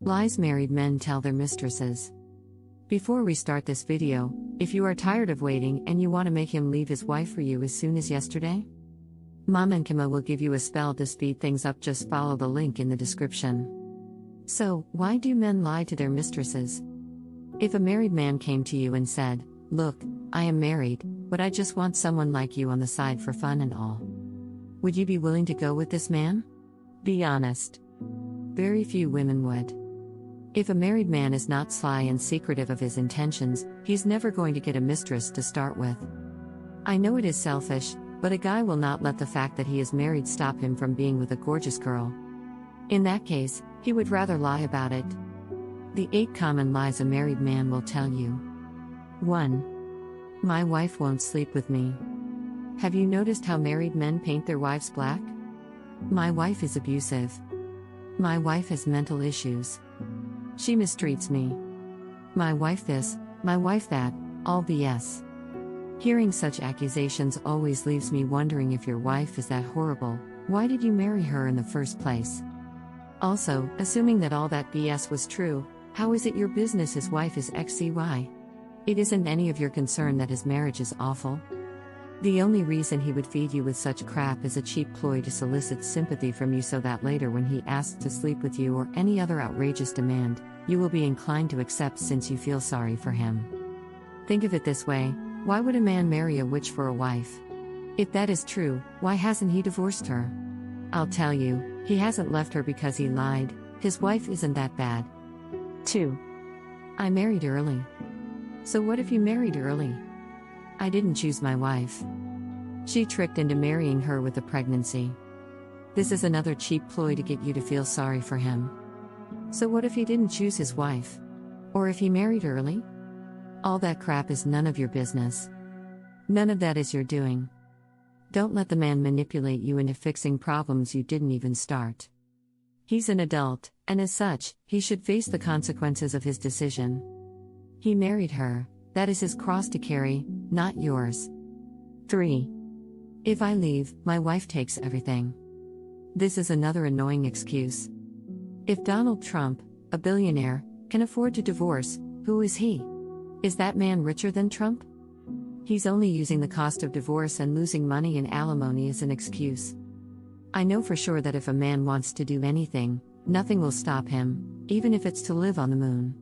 Lies married men tell their mistresses. Before we start this video, if you are tired of waiting and you want to make him leave his wife for you as soon as yesterday, Mom and Kima will give you a spell to speed things up. Just follow the link in the description. So, why do men lie to their mistresses? If a married man came to you and said, "Look, I am married, but I just want someone like you on the side for fun and all," would you be willing to go with this man? Be honest. Very few women would. If a married man is not sly and secretive of his intentions, he's never going to get a mistress to start with. I know it is selfish, but a guy will not let the fact that he is married stop him from being with a gorgeous girl. In that case, he would rather lie about it. The 8 common lies a married man will tell you. 1. My wife won't sleep with me. Have you noticed how married men paint their wives black? My wife is abusive. My wife has mental issues. She mistreats me. My wife this, my wife that, all BS. Hearing such accusations always leaves me wondering, if your wife is that horrible, why did you marry her in the first place? Also, assuming that all that BS was true, how is it your business his wife is XCY? It isn't any of your concern that his marriage is awful. The only reason he would feed you with such crap is a cheap ploy to solicit sympathy from you, so that later when he asks to sleep with you or any other outrageous demand, you will be inclined to accept since you feel sorry for him. Think of it this way: why would a man marry a witch for a wife? If that is true, why hasn't he divorced her? I'll tell you, he hasn't left her because he lied. His wife isn't that bad. 2. I married early. So what if you married early? I didn't choose my wife. She tricked into marrying her with a pregnancy. This is another cheap ploy to get you to feel sorry for him. So what if he didn't choose his wife? Or if he married early? All that crap is none of your business. None of that is your doing. Don't let the man manipulate you into fixing problems you didn't even start. He's an adult, and as such, he should face the consequences of his decision. He married her. That is his cross to carry, not yours. 3. If I leave, my wife takes everything. This is another annoying excuse. If Donald Trump, a billionaire, can afford to divorce, who is he? Is that man richer than Trump? He's only using the cost of divorce and losing money in alimony as an excuse. I know for sure that if a man wants to do anything, nothing will stop him, even if it's to live on the moon.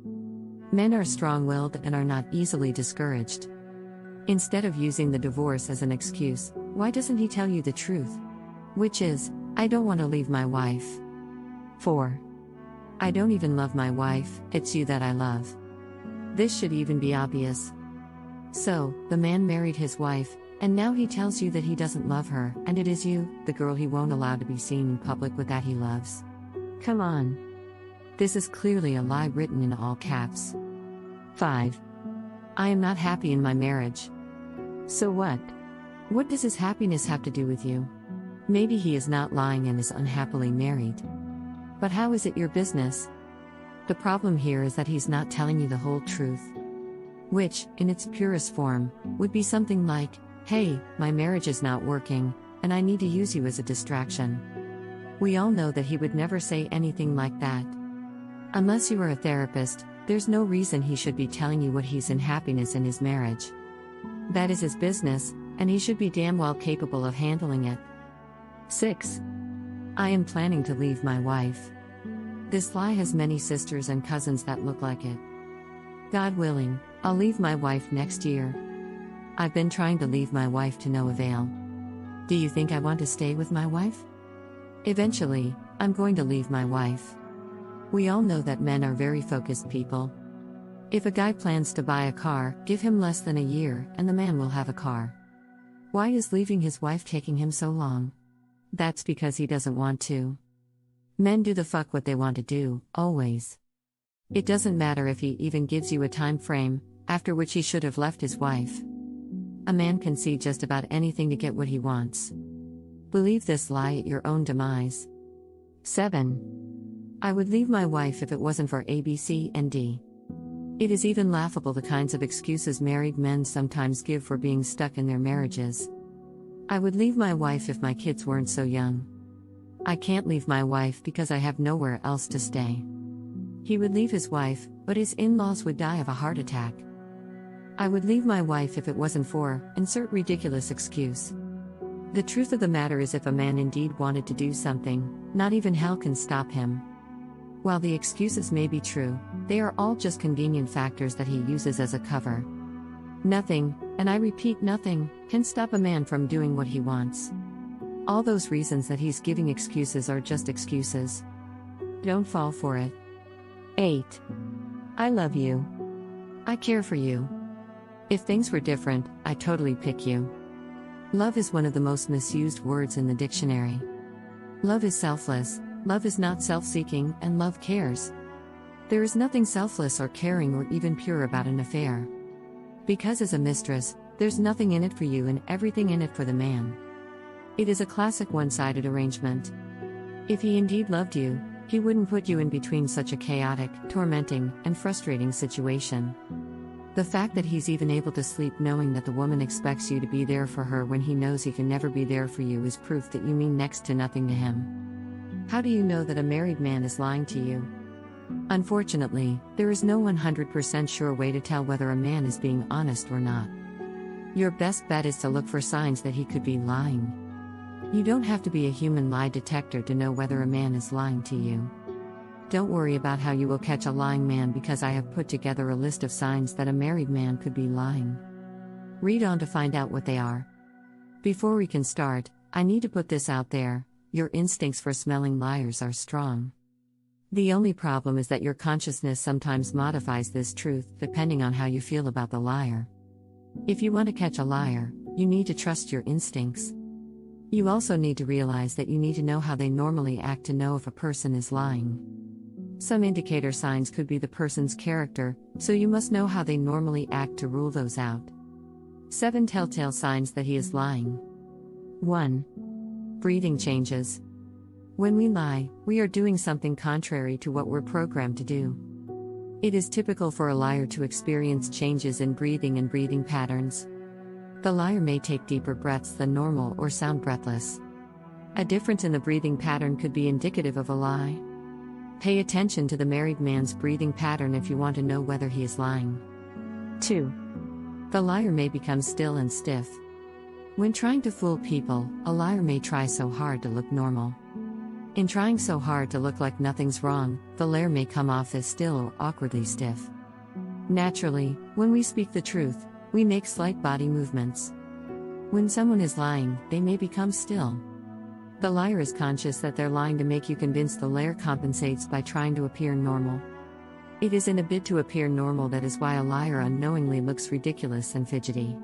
Men are strong-willed and are not easily discouraged. Instead of using the divorce as an excuse, why doesn't he tell you the truth? Which is, I don't want to leave my wife. 4. I don't even love my wife, it's you that I love. This should even be obvious. So, the man married his wife, and now he tells you that he doesn't love her, and it is you, the girl he won't allow to be seen in public with, that he loves. Come on. This is clearly a lie written in all caps. 5. I am not happy in my marriage. So what? What does his happiness have to do with you? Maybe he is not lying and is unhappily married. But how is it your business? The problem here is that he's not telling you the whole truth. Which, in its purest form, would be something like, "Hey, my marriage is not working, and I need to use you as a distraction." We all know that he would never say anything like that. Unless you are a therapist, there's no reason he should be telling you what he's in happiness in his marriage. That is his business, and he should be damn well capable of handling it. 6. I am planning to leave my wife. This lie has many sisters and cousins that look like it. God willing, I'll leave my wife next year. I've been trying to leave my wife to no avail. Do you think I want to stay with my wife? Eventually, I'm going to leave my wife. We all know that men are very focused people. If a guy plans to buy a car, give him less than a year and the man will have a car. Why is leaving his wife taking him so long? That's because he doesn't want to. Men do the fuck what they want to do, always. It doesn't matter if he even gives you a time frame, after which he should have left his wife. A man can see just about anything to get what he wants. Believe this lie at your own demise. 7. I would leave my wife if it wasn't for A, B, C, and D. It is even laughable the kinds of excuses married men sometimes give for being stuck in their marriages. I would leave my wife if my kids weren't so young. I can't leave my wife because I have nowhere else to stay. He would leave his wife, but his in-laws would die of a heart attack. I would leave my wife if it wasn't for, insert ridiculous excuse. The truth of the matter is, if a man indeed wanted to do something, not even hell can stop him. While the excuses may be true, they are all just convenient factors that he uses as a cover. Nothing, and I repeat nothing, can stop a man from doing what he wants. All those reasons that he's giving excuses are just excuses. Don't fall for it. 8. I love you. I care for you. If things were different, I'd totally pick you. Love is one of the most misused words in the dictionary. Love is selfless, love is not self-seeking, and love cares. There is nothing selfless or caring or even pure about an affair. Because as a mistress, there's nothing in it for you and everything in it for the man. It is a classic one-sided arrangement. If he indeed loved you, he wouldn't put you in between such a chaotic, tormenting, and frustrating situation. The fact that he's even able to sleep knowing that the woman expects you to be there for her when he knows he can never be there for you is proof that you mean next to nothing to him. How do you know that a married man is lying to you? Unfortunately, there is no 100% sure way to tell whether a man is being honest or not. Your best bet is to look for signs that he could be lying. You don't have to be a human lie detector to know whether a man is lying to you. Don't worry about how you will catch a lying man, because I have put together a list of signs that a married man could be lying. Read on to find out what they are. Before we can start, I need to put this out there: your instincts for smelling liars are strong. The only problem is that your consciousness sometimes modifies this truth depending on how you feel about the liar. If you want to catch a liar, you need to trust your instincts. You also need to realize that you need to know how they normally act to know if a person is lying. Some indicator signs could be the person's character, so you must know how they normally act to rule those out. 7 telltale signs that he is lying. 1. Breathing changes. When we lie, we are doing something contrary to what we're programmed to do. It is typical for a liar to experience changes in breathing and breathing patterns. The liar may take deeper breaths than normal or sound breathless. A difference in the breathing pattern could be indicative of a lie. Pay attention to the married man's breathing pattern if you want to know whether he is lying. 2. The liar may become still and stiff. When trying to fool people, a liar may try so hard to look normal. In trying so hard to look like nothing's wrong, the liar may come off as still or awkwardly stiff. Naturally, when we speak the truth, we make slight body movements. When someone is lying, they may become still. The liar is conscious that they're lying to make you convince the liar compensates by trying to appear normal. It is in a bid to appear normal that is why a liar unknowingly looks ridiculous and fidgety.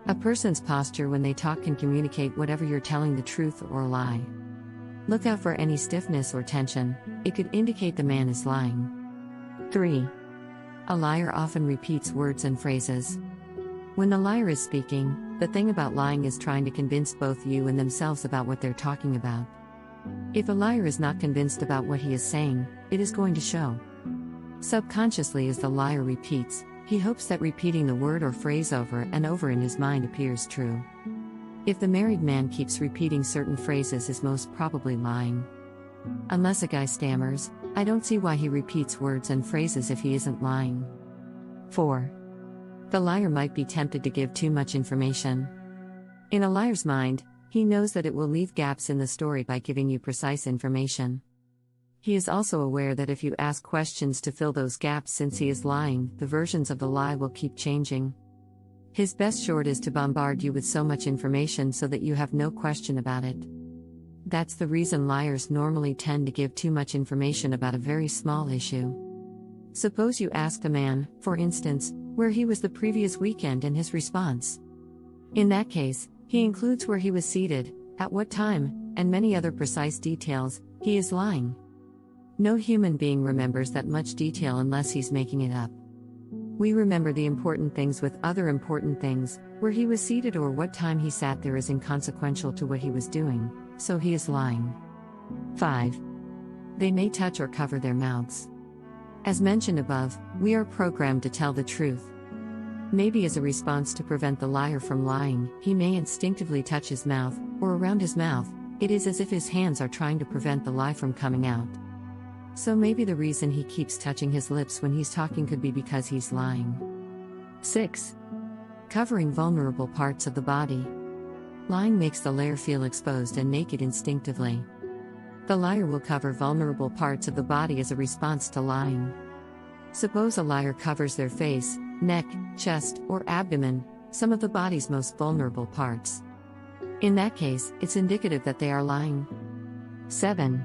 A person's posture when they talk can communicate whether you're telling the truth or a lie. Look out for any stiffness or tension; it could indicate the man is lying. 3. A liar often repeats words and phrases. When the liar is speaking, the thing about lying is trying to convince both you and themselves about what they're talking about. If a liar is not convinced about what he is saying, it is going to show. Subconsciously, as the liar repeats, he hopes that repeating the word or phrase over and over in his mind appears true. If the married man keeps repeating certain phrases, is most probably lying. Unless a guy stammers, I don't see why he repeats words and phrases if he isn't lying. 4. The liar might be tempted to give too much information. In a liar's mind, he knows that it will leave gaps in the story by giving you precise information. He is also aware that if you ask questions to fill those gaps, since he is lying, the versions of the lie will keep changing. His best short is to bombard you with so much information so that you have no question about it. That's the reason liars normally tend to give too much information about a very small issue. Suppose you asked a man, for instance, where he was the previous weekend and his response. In that case, he includes where he was seated, at what time, and many other precise details. He is lying. No human being remembers that much detail unless he's making it up. We remember the important things with other important things. Where he was seated or what time he sat there is inconsequential to what he was doing, so he is lying. 5. They may touch or cover their mouths. As mentioned above, we are programmed to tell the truth. Maybe as a response to prevent the liar from lying, he may instinctively touch his mouth, or around his mouth. It is as if his hands are trying to prevent the lie from coming out. So maybe the reason he keeps touching his lips when he's talking could be because he's lying. 6. Covering vulnerable parts of the body. Lying makes the liar feel exposed and naked instinctively. The liar will cover vulnerable parts of the body as a response to lying. Suppose a liar covers their face, neck, chest, or abdomen, some of the body's most vulnerable parts. In that case, it's indicative that they are lying. 7.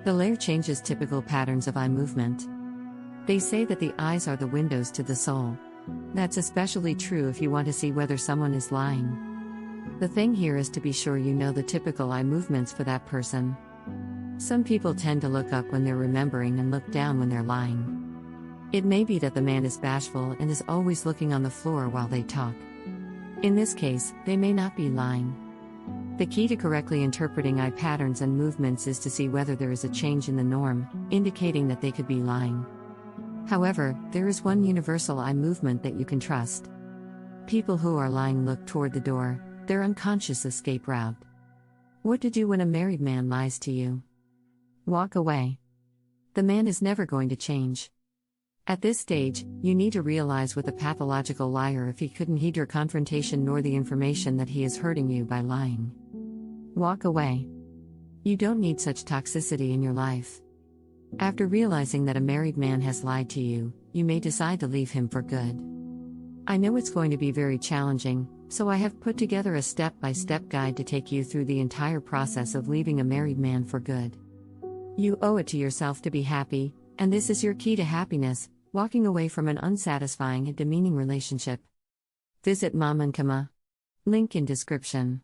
The liar changes typical patterns of eye movement. They say that the eyes are the windows to the soul. That's especially true if you want to see whether someone is lying. The thing here is to be sure you know the typical eye movements for that person. Some people tend to look up when they're remembering and look down when they're lying. It may be that the man is bashful and is always looking on the floor while they talk. In this case, they may not be lying. The key to correctly interpreting eye patterns and movements is to see whether there is a change in the norm, indicating that they could be lying. However, there is one universal eye movement that you can trust. People who are lying look toward the door, their unconscious escape route. What to do when a married man lies to you? Walk away. The man is never going to change. At this stage, you need to realize with a pathological liar if he couldn't heed your confrontation nor the information that he is hurting you by lying. Walk away. You don't need such toxicity in your life. After realizing that a married man has lied to you, you may decide to leave him for good. I know it's going to be very challenging, so I have put together a step-by-step guide to take you through the entire process of leaving a married man for good. You owe it to yourself to be happy, and this is your key to happiness, walking away from an unsatisfying and demeaning relationship. Visit Mom and Kama. Link in description.